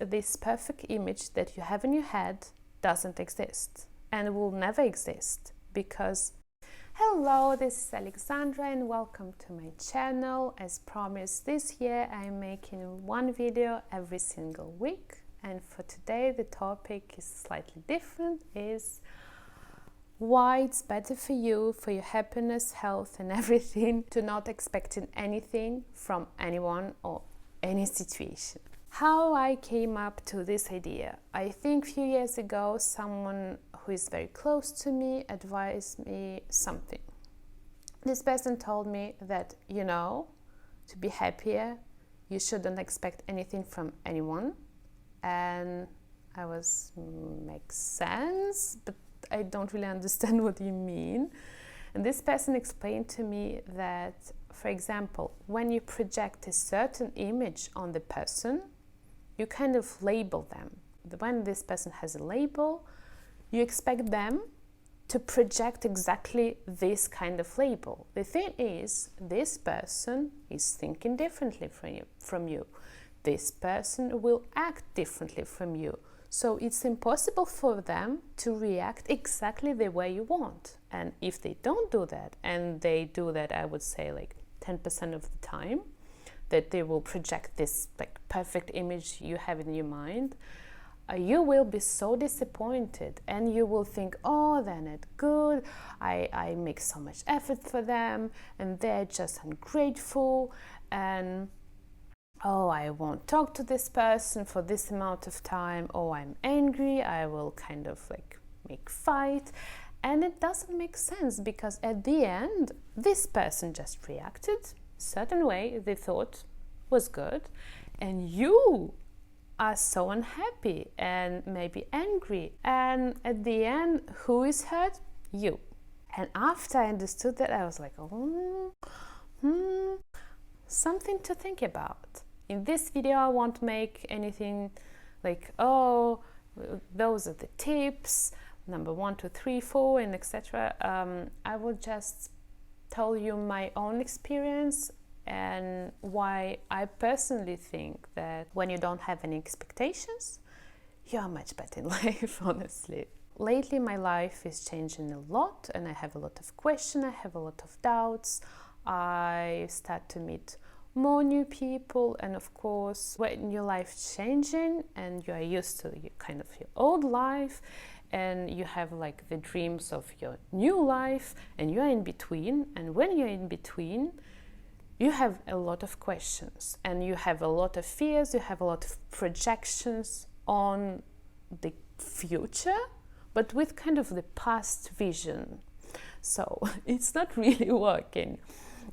This perfect image that you have in your head doesn't exist and will never exist because... Hello, this is Alexandra and welcome to my channel. As promised, this year I'm making one video every single week, and for today the topic is slightly different, is why it's better for you, for your happiness, health and everything, to not expecting anything from anyone or any situation. How I came up to this idea. I think a few years ago someone who is very close to me advised me something. This person told me that, to be happier you shouldn't expect anything from anyone, and I was, makes sense, but I don't really understand what you mean. And this person explained to me that, for example, when you project a certain image on the person, you kind of label them. When this person has a label, you expect them to project exactly this kind of label. The thing is, this person is thinking differently from you. This person will act differently from you. So it's impossible for them to react exactly the way you want. And if they don't do that, and they do that, I would say like 10% of the time, that they will project this like perfect image you have in your mind, you will be so disappointed and you will think, oh, they're not good, I make so much effort for them and they're just ungrateful, and oh, I won't talk to this person for this amount of time, oh, I'm angry, I will kind of like make fight. And it doesn't make sense, because at the end this person just reacted certain way they thought was good, and you are so unhappy and maybe angry, and at the end who is hurt? You. And after I understood that, I was like, something to think about. In this video I won't make anything like, oh, those are the tips, number 1, 2, 3, 4 and etc. I will just tell you my own experience and why I personally think that when you don't have any expectations, you are much better in life, honestly. Lately my life is changing a lot and I have a lot of questions, I have a lot of doubts. I start to meet more new people, and of course when your life's changing and you are used to your old life, and you have like the dreams of your new life, and you are in between, and when you're in between you have a lot of questions and you have a lot of fears, you have a lot of projections on the future, but with kind of the past vision. So it's not really working.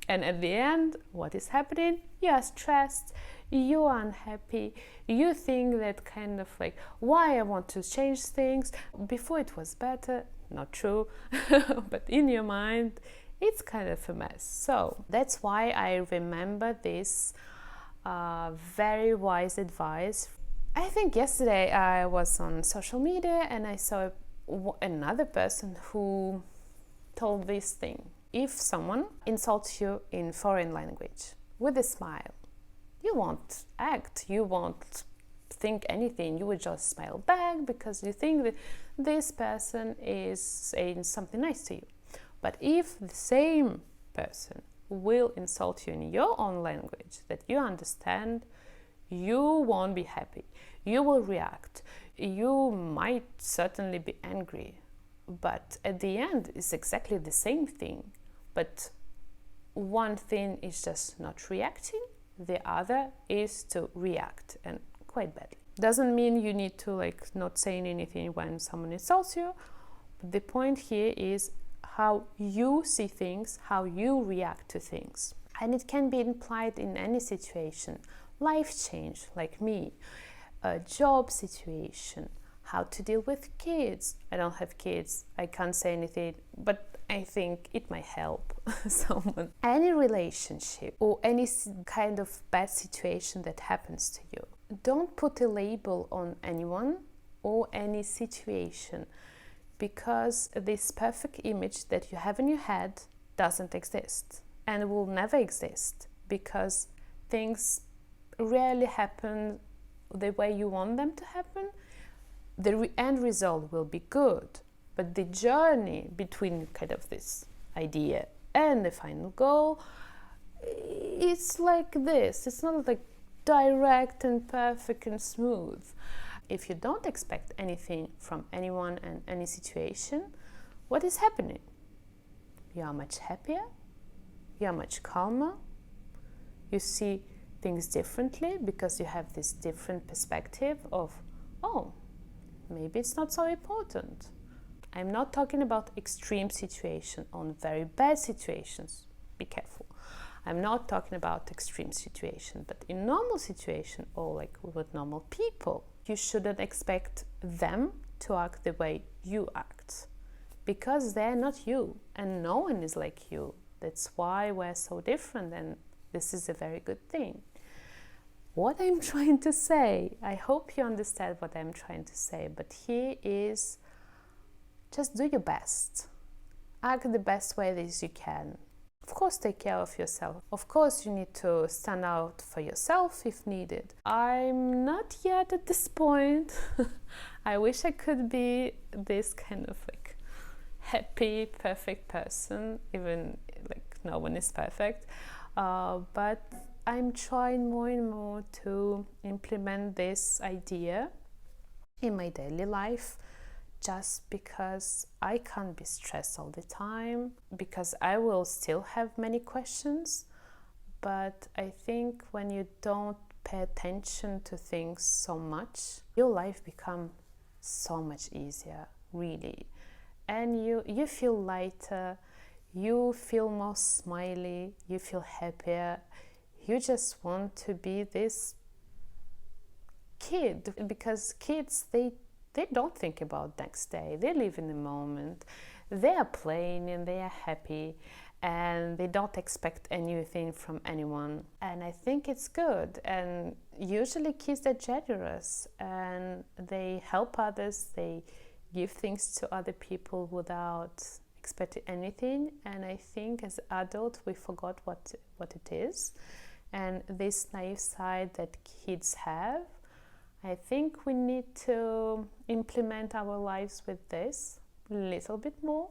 And at the end, what is happening? You are stressed, you are unhappy, you think that kind of like, why I want to change things, before it was better. Not true, but in your mind, it's kind of a mess. So that's why I remember this very wise advice. I think yesterday I was on social media and I saw another person who told this thing. If someone insults you in foreign language with a smile, you won't act, you won't think anything, you will just smile back because you think that this person is saying something nice to you. But if the same person will insult you in your own language that you understand, you won't be happy, you will react, you might certainly be angry, but at the end it's exactly the same thing. But one thing is just not reacting, the other is to react, and quite badly. Doesn't mean you need to like not saying anything when someone insults you, but the point here is how you see things, how you react to things. And it can be implied in any situation. Life change, like me, a job situation, how to deal with kids. I don't have kids, I can't say anything, but I think it might help someone. Any relationship or any kind of bad situation that happens to you, don't put a label on anyone or any situation, because this perfect image that you have in your head doesn't exist and will never exist, because things rarely happen the way you want them to happen, the end result will be good. But the journey between kind of this idea and the final goal, it's like this. It's not like direct and perfect and smooth. If you don't expect anything from anyone and any situation, what is happening? You are much happier, you are much calmer, you see things differently because you have this different perspective of, oh, maybe it's not so important. I'm not talking about extreme situations, on very bad situations, be careful. I'm not talking about extreme situation, but in normal situation, or like with normal people, you shouldn't expect them to act the way you act, because they're not you and no one is like you. That's why we're so different, and this is a very good thing. What I'm trying to say, I hope you understand what I'm trying to say, but here is just do your best. Act the best way that you can. Of course, take care of yourself. Of course, you need to stand out for yourself if needed. I'm not yet at this point. I wish I could be this kind of like happy, perfect person, even like no one is perfect. But I'm trying more and more to implement this idea in my daily life, just because I can't be stressed all the time, because I will still have many questions. But I think when you don't pay attention to things so much, your life becomes so much easier, really. And you feel lighter, you feel more smiley, you feel happier. You just want to be this kid, because kids, they don't think about next day. They live in the moment. They are playing and they are happy, and they don't expect anything from anyone. And I think it's good. And usually kids are generous and they help others. They give things to other people without expecting anything. And I think as adults we forgot what it is. And this naive side that kids have, I think we need to implement our lives with this a little bit more.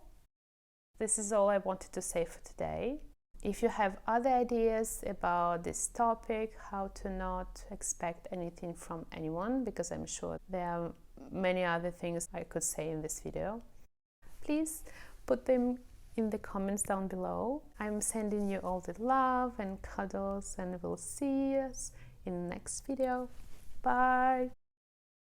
This is all I wanted to say for today. If you have other ideas about this topic, how to not expect anything from anyone, because I'm sure there are many other things I could say in this video, please put them in the comments down below. I'm sending you all the love and cuddles, and we'll see us in the next video. Bye!